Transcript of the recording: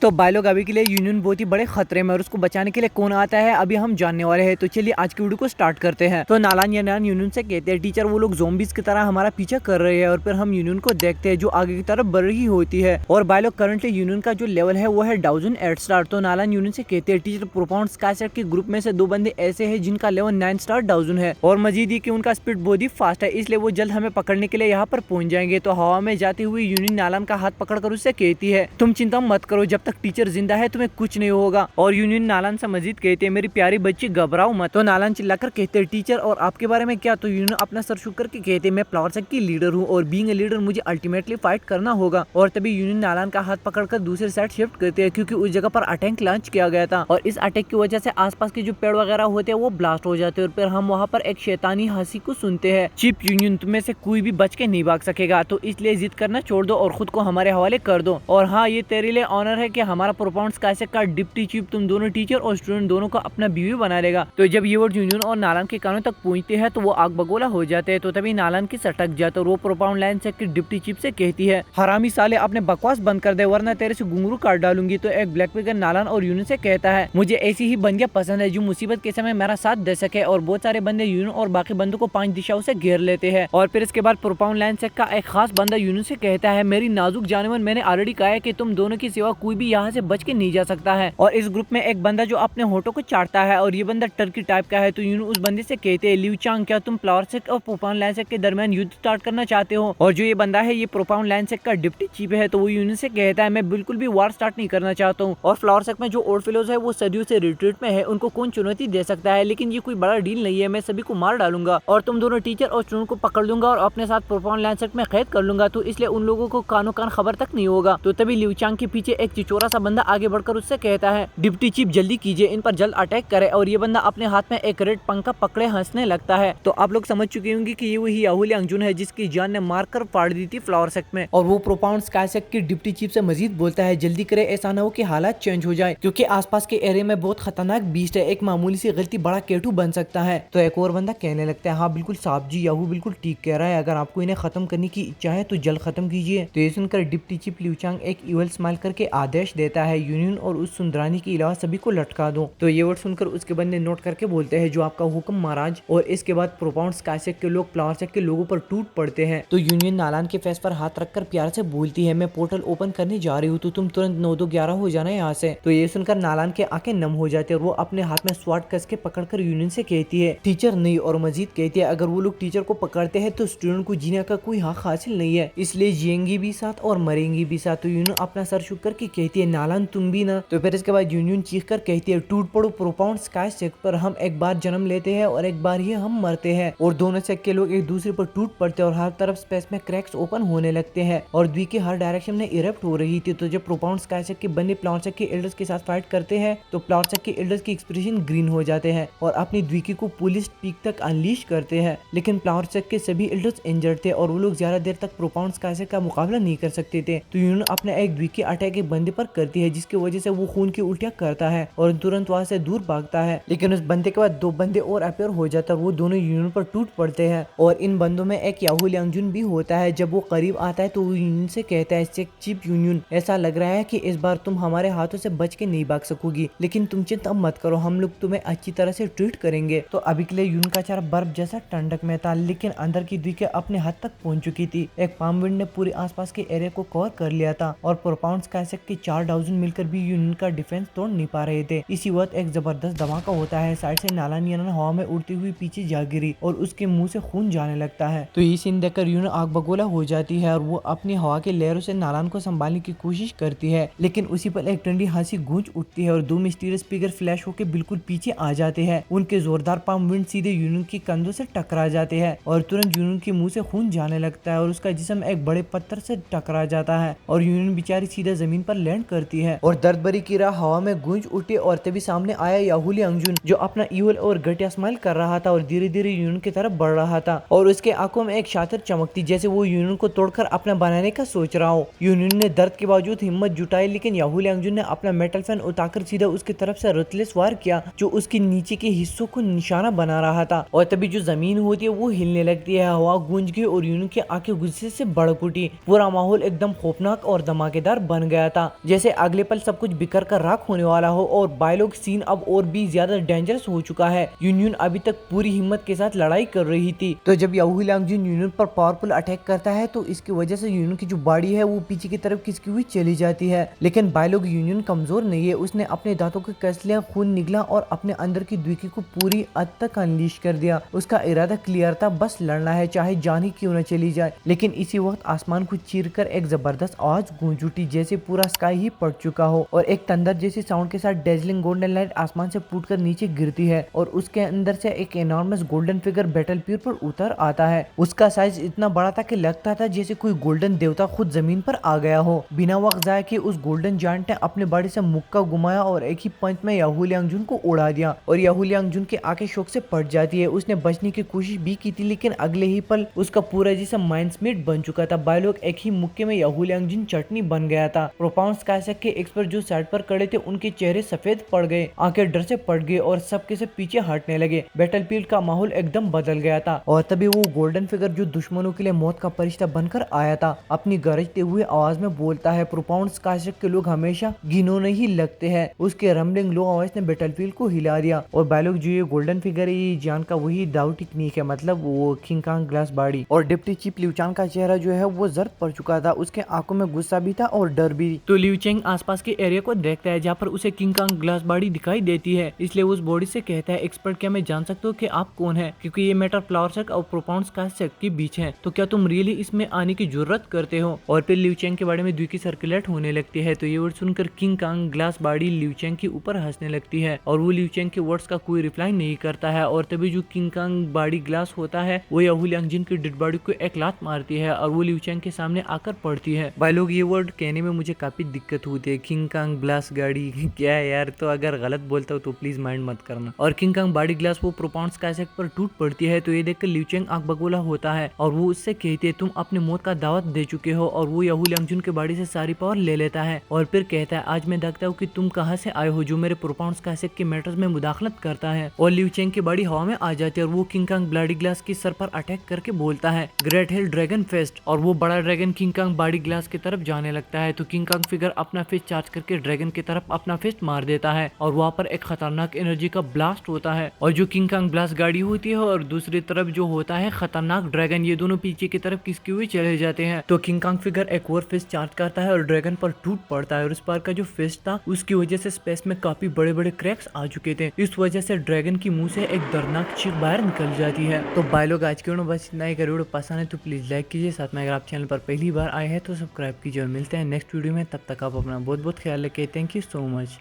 तो भाई लोग अभी के लिए यूनियन बहुत ही बड़े खतरे में और उसको बचाने के लिए कौन आता है अभी हम जानने वाले हैं। तो चलिए आज की वीडियो को स्टार्ट करते हैं। तो नालान यूनियन से कहते हैं टीचर वो लोग ज़ॉम्बीज़ की तरह हमारा पीछा कर रहे हैं और फिर हम यूनियन को देखते हैं जो आगे की तरफ बढ़ रही होती है। और भाई लोग करंटली यूनियन का जो लेवल है वो है 1008 स्टार। तो नालान यूनियन से कहते हैं टीचर प्रोपाउंड स्काईसेट के ग्रुप में से 2 बंदे ऐसे है जिनका लेवल 9 स्टार 1000 है और मजीद ही कि उनका स्पीड बहुत ही फास्ट है, इसलिए वो जल्द हमें पकड़ने के लिए यहाँ पर पहुंच जाएंगे। तो हवा में जाती हुई यूनियन नालान का हाथ पकड़कर उससे कहती है तुम चिंता मत करो, जब तक टीचर जिंदा है तुम्हें कुछ नहीं होगा। और यूनियन नालान से मजीद कहते हैं मेरी प्यारी बच्ची घबराओ मत। तो नालान चिल्लाकर कहते हैं टीचर और आपके बारे में क्या। तो यूनियन अपना सर झुक करके कहते हैं मैं फ्लावर सेक्ट की लीडर हूँ और बीइंग ए लीडर मुझे अल्टीमेटली फाइट करना होगा। और तभी यूनियन नालान का हाथ पकड़कर दूसरी साइड शिफ्ट करते हैं क्योंकि उस जगह पर अटैक लॉन्च किया गया था और इस अटैक की वजह से आसपास के जो पेड़ वगैरह होते हैं वो ब्लास्ट हो जाते हैं और फिर हम वहाँ पर एक शैतानी हंसी को सुनते हैं चिप यूनियन तुम्हें से कोई भी बच के नहीं भाग सकेगा, तो इसलिए जिद करना छोड़ दो और खुद को हमारे हवाले कर दो। और हाँ, ये तेरे लिए ऑनर है कि हमारा प्रोपाउंड स्काईसेट का डिप्टी चीफ तुम दोनों टीचर और स्टूडेंट दोनों को अपना बीवी बना लेगा। तो जब ये वर्ड यूनियन और नालान के कानों तक पहुंचते हैं तो वो आग बगोला हो जाते हैं। तो तभी नालान की सटक जाता और वो प्रोपाउंड लाइन से डिप्टी चीफ से कहती है हरामी साले अपने बकवास बंद कर दे वरना तेरे से घुंघरू काट डालूंगी। तो एक ब्लैक पिगर नालान और यूनियन से कहता है मुझे ऐसी ही बंदियां पसंद है जो मुसीबत के समय मेरा साथ दे सके। और बहुत सारे बंदे यूनियन और बाकी बंदों को 5 दिशाओं से घेर लेते हैं। और फिर इसके बाद प्रोपाउंड लाइन से का एक खास बंदा यूनियन से कहता है मेरी नाजुक जानवर, मैंने ऑलरेडी कहा है कि तुम दोनों की सिवा कोई भी यहाँ से बच के नहीं जा सकता है। और इस ग्रुप में एक बंदा जो अपने होठों को चाटता है और ये बंदा टर्की टाइप का है। तो यूनियन उस बंदे से कहते हैं लिव चांग क्या तुम फ्लावर सेक्ट और प्रोपाउंड लाइन सेक्ट के दरमियान युद्ध स्टार्ट करना चाहते हो। और जो ये बंदा है ये प्रोपाउंड लाइन सेक्ट का डिप्टी चीफ है। तो वो यूनियन से कहता है मैं बिल्कुल भी वार स्टार्ट नहीं करना चाहता हूँ और फ्लावर सेक्ट में जो ओल्ड फेलोज है वो सदियों से रिट्रीट में है, उनको कौन चुनौती दे सकता है। लेकिन ये कोई बड़ा डील नहीं है, मैं सभी को मार डालूंगा और तुम दोनों टीचर और स्टूडेंट को पकड़ लूंगा और अपने साथ प्रोपाउंड लाइन सेक्ट में कैद कर लूंगा। तो इसलिए उन लोगों को कानो कान खबर तक नहीं होगा। तो तभी लिव चांग के पीछे एक चिचोरा सा बंदा आगे बढ़कर उससे कहता है डिप्टी चीफ जल्दी कीजिए, इन पर जल्द अटैक करे। और ये बंदा अपने हाथ में एक रेड पंखा पकड़े हंसने लगता है। तो आप लोग समझ चुके होंगे कि ये वही याहुल यांगजुन है जिसकी जान ने मारकर फाड़ दी थी फ्लावर सेक्ट में। और वो प्रोपाउंड स्काईसेक्ट की डिप्टी चीफ से मजीद बोलता है जल्दी करे, ऐसा ना हो कि हालात चेंज हो जाए क्योंकि आसपास के एरिया में बहुत खतरनाक बीस्ट है, एक मामूली सी गलती बड़ा केटू बन सकता है। तो एक और बंदा कहने लगता है हाँ बिल्कुल साहब जी, याहू बिल्कुल ठीक कह रहा है, अगर आपको इन्हें खत्म करने की इच्छा है तो जल्द खत्म कीजिए। तो ये सुनकर डिप्टी चीफ लिव चांग एक इवल स्माइल करके आदेश देता है यूनियन और उस सुंदरानी के अलावा सभी को लटका दो। तो ये वर्ड सुनकर उसके बंदे नोट करके बोलते हैं जो आपका हुक्म महाराज। और इसके बाद प्रोपाउंड स्काईसेक्ट के लोग फ्लावर सेक्ट के लोगों पर टूट पड़ते हैं। तो यूनियन नालान के फेस पर हाथ रखकर प्यार से बोलती है मैं पोर्टल ओपन करने जा रही हूँ तो तुम तुरंत 9-2-11 हो जाना यहाँ से। तो ये सुनकर नालान के आंखें नम हो जाते हैं और वो अपने हाथ में स्वाट कस के पकड़कर यूनियन से कहती है टीचर नहीं, और मजीद कहती है अगर वो लोग टीचर को पकड़ते हैं तो स्टूडेंट को जीने का कोई हक हासिल नहीं है, इसलिए जिएंगी भी साथ और मरेंगी भी साथ। तो यूनियन अपना सर झुक करके कहती है नालान तुम भी ना। तो फिर इसके बाद यूनियन चीख कर कहती है टूट पड़ो प्रोपाउंड स्काईसेक्ट पर, हम एक बार जन्म लेते हैं और एक बार ही हम मरते हैं। और दोनों सेक्ट के लोग एक दूसरे पर टूट पड़ते हैं और हर तरफ स्पेस में क्रैक्स ओपन होने लगते हैं और द्वीप की हर डायरेक्शन में इरप्ट हो रही थी। तो जब प्रोपाउंड स्काईसेक्ट के बंदे फ्लावर सेक्ट के एल्डर्स के साथ फाइट करते हैं तो फ्लावर सेक्ट के एल्डर्स की एक्सप्रेशन ग्रीन हो जाते हैं और अपनी द्वीकी को पुलिस पीक तक अनलीश करते हैं। लेकिन फ्लावर सेक्ट के सभी एल्डर्स इंजर्ड थे और वो लोग ज्यादा देर तक प्रोपाउंड स्काईसेक्ट का मुकाबला नहीं कर सकते थे। तो यूनियन अपना एक द्वीकी अटैक एक बंदे पर करती है जिसकी वजह से वो खून की उल्टियां करता है और तुरंत वहां से दूर भागता है। लेकिन उस बंदे के बाद 2 बंदे और अपेयर हो जाता है, वो दोनों यूनियन पर टूट पड़ते हैं। और इन बंदों में एक याहुल यांगजुन भी होता है। जब वो करीब आता है तो वो यूनियन से कहता है चीफ यूनियन ऐसा लग रहा है कि इस बार तुम हमारे हाथों से बच के नहीं भाग सकोगी, लेकिन तुम चिंता मत करो, हम लोग तुम्हें अच्छी तरह से ट्रीट करेंगे। तो अभी के लिए यूनियन का चेहरा बर्फ जैसा ठंडक में था लेकिन अंदर की द्वीप अपने हद तक पहुंच चुकी थी। एक पाम विंड ने पूरे आसपास के एरिया को कवर कर लिया था और प्रोपाउंड स्काईसेक्ट के 4000 मिलकर भी यूनियन का डिफेंस तोड़ नहीं पा रहे थे। इसी वक्त एक जबरदस्त धमाका होता है, साइड से नालान हवा में उड़ती हुई पीछे जा गिरी और उसके मुंह से खून जाने लगता है। तो ये सीन देखकर यूनियन आग बगोला हो जाती है और वो अपनी हवा के लहरों से नालान को संभालने की कोशिश करती है। लेकिन उसी पर एक ठंडी हंसी गूंज उठती है और 2 मिस्टीरियस फिगर फ्लैश होकर बिल्कुल पीछे आ जाते हैं। उनके जोरदार पाम विंड सीधे यूनियन के कंधों से टकरा जाते हैं और तुरंत यूनियन के मुंह से खून जाने लगता है और उसका जिस्म एक बड़े पत्थर से टकरा जाता है और यूनियन बेचारी सीधे जमीन पर लैंड करती है और दर्द भरी कीड़ा हवा में गूंज उठी। और तभी सामने आया याहुल यांगजुन जो अपना इवल और घटिया स्माइल कर रहा था और धीरे धीरे यूनियन की तरफ बढ़ रहा था और उसके आंखों में एक शातिर चमक थी जैसे वो यूनियन को तोड़कर अपना बनाने का सोच रहा हो। यूनियन ने दर्द के बावजूद हिम्मत जुटाई लेकिन याहुल यांगजुन ने अपना मेटल फैन उतारकर सीधा उसकी तरफ से रतलेस वार किया जो उसके नीचे के हिस्सों को निशाना बना रहा था। और तभी जो जमीन होती है वो हिलने लगती है, हवा गूंज गई और यूनियन की आंखें गुस्से से भड़क उठी। पूरा माहौल एकदम खौफनाक और धमाकेदार बन गया था। जैसे अगले पल सब कुछ बिखर कर राख होने वाला हो और बायलोग सीन अब और भी ज्यादा डेंजरस हो चुका है। यूनियन अभी तक पूरी हिम्मत के साथ लड़ाई कर रही थी, तो जब याहू लियांगजुन यूनियन पर पावरफुल अटैक करता है तो इसकी वजह से यूनियन की जो बॉडी है वो पीछे की तरफ खिसकी हुई चली जाती है। लेकिन बायलोग यूनियन कमजोर नहीं है, उसने अपने दांतों को कस लिया, खून निकला और अपने अंदर की द्विकी को पूरी हद तक अनलीश कर दिया। उसका इरादा क्लियर था, बस लड़ना है चाहे जान ही क्यों न चली जाए। लेकिन इसी वक्त आसमान को चीरकर एक जबरदस्त आवाज गूंज उठी, जैसे पूरा स्काई ही पड़ चुका हो और एक थंडर जैसी साउंड के साथ डेजलिंग गोल्डन लाइट आसमान से फूटकर नीचे गिरती है और उसके अंदर से एक एनॉर्मस गोल्डन फिगर बैटलफील्ड पर उतर आता है। उसका साइज इतना बड़ा था कि लगता था जैसे कोई गोल्डन देवता खुद जमीन पर आ गया हो। बिना वक्त जाए कि उस गोल्डन जायंट ने अपने बॉडी से मुक्का घुमाया और एक ही पंच में याहू लियांगजुन को उड़ा दिया और याहू लियांगजुन की आंखें शौक से फट जाती है। उसने बचने की कोशिश भी की थी, लेकिन अगले ही पल उसका पूरा जिस्म माइंडस्मिट बन चुका था। बायलोग एक ही मुक्के में याहू लियांगजुन चटनी बन गया था। प्रोपाउंड स्काईसेक के एक्सपर्ट जो साइड पर खड़े थे उनके चेहरे सफेद पड़ गए, आंखें डर से फट गई और सबके से पीछे हटने लगे। बैटलफील्ड का माहौल एकदम बदल गया था और तभी वो गोल्डन फिगर जो दुश्मनों के लिए मौत का फरिश्ता बनकर आया था अपनी गरजते हुए आवाज में बोलता है, प्रोपाउंड स्काईसेक के लोग हमेशा घिनौने ही लगते हैं। उसके रम्बलिंग लो आवाज ने बैटलफील्ड को हिला दिया और बायलोग जो ये गोल्डन फिगर है ये जान का वही दाव टेक्निक है, मतलब वो किंग कांग ग्लास बॉडी। और डिप्टी चीफ लिू चांग का चेहरा जो है वो जर्द पड़ चुका था, उसके आंखों में गुस्सा भी था और डर भी। तो लिू चेंग आसपास के एरिया को देखता है जहाँ पर उसे किंग कांग ग्लास बॉडी दिखाई देती है, इसलिए उस बॉडी से कहता है, एक्सपर्ट क्या मैं जान सकता हूँ कि आप कौन है, क्योंकि ये मैटर फ्लावर सेक और प्रोपाउंड स्काईसेक के बीच है, तो क्या तुम रियली इसमें आने की जरूरत करते हो। और फिर लिू चेंग के बारे में द्विकी सर्कुलेट होने लगती है, तो ये वर्ड सुनकर King Kong glass body Liu Cheng के ऊपर हंसने लगती है और वो लिू चेंग के वर्ड्स का कोई रिप्लाई नहीं करता है। और तभी जो किंग कांग बॉडी ग्लास होता है वो याहू लियांगजुन की डेड बॉडी को एक लात मारती है और वो लिू चेंग के सामने आकर पड़ती है। भाई लोग ये वर्ड कहने में मुझे काफी दिक्कत होती है, किंग कांग ग्लास गाड़ी क्या है यार, तो अगर गलत बोलता हूँ तो प्लीज माइंड मत करना। और किंग कांग बॉडी ग्लास वो प्रोपाउंड स्काईसेक पर टूट पड़ती है, तो ये देखकर लिू चेंग आंख बगोला होता है और वो उससे कहती है, तुम अपनी मौत का दावत दे चुके हो। और वो याहू लियांगजुन के बॉडी से सारी पावर ले लेता है और फिर कहता है, आज मैं देखता हूँ कि तुम कहाँ से आए हो जो मेरे प्रोपाउंड स्काईसेक के मैटर्स में मुदाखलत करता है। और लिू चेंग की बॉडी हवा में आ जाती है और वो किंग कांग बॉडी ग्लास के सर पर अटैक करके बोलता है, ग्रेट हिल ड्रैगन फेस्ट। और वो बड़ा dragon King Kong body glass की तरफ जाने लगता है, तो किंग कांग फिगर अपना फिस्ट चार्ज करके ड्रैगन की तरफ अपना फिस्ट मार देता है और वहाँ पर एक खतरनाक एनर्जी का ब्लास्ट होता है और जो किंग कांग ब्लास्ट गाड़ी होती है और दूसरी तरफ जो होता है खतरनाक ड्रैगन, ये दोनों पीछे की तरफ किसके हुए चले जाते हैं। तो किंग कांग फिगर एक और फिस्ट चार्ज करता है और ड्रैगन पर टूट पड़ता है और उस पर का जो फिस्ट था उसकी वजह से स्पेस में काफी बड़े बड़े क्रैक्स आ चुके थे। इस वजह से ड्रैगन की मुंह से एक दर्दनाक चीख बाहर निकल जाती है। तो भाई लोग आज की वीडियो बस इतना ही, अगर वीडियो पसंद है तो प्लीज लाइक कीजिए, साथ में अगर आप चैनल पर पहली बार आए हैं तो सब्सक्राइब कीजिए और मिलते हैं नेक्स्ट वीडियो में। तब तक आप अपना बहुत बहुत ख्याल रखिए। Thank you so much.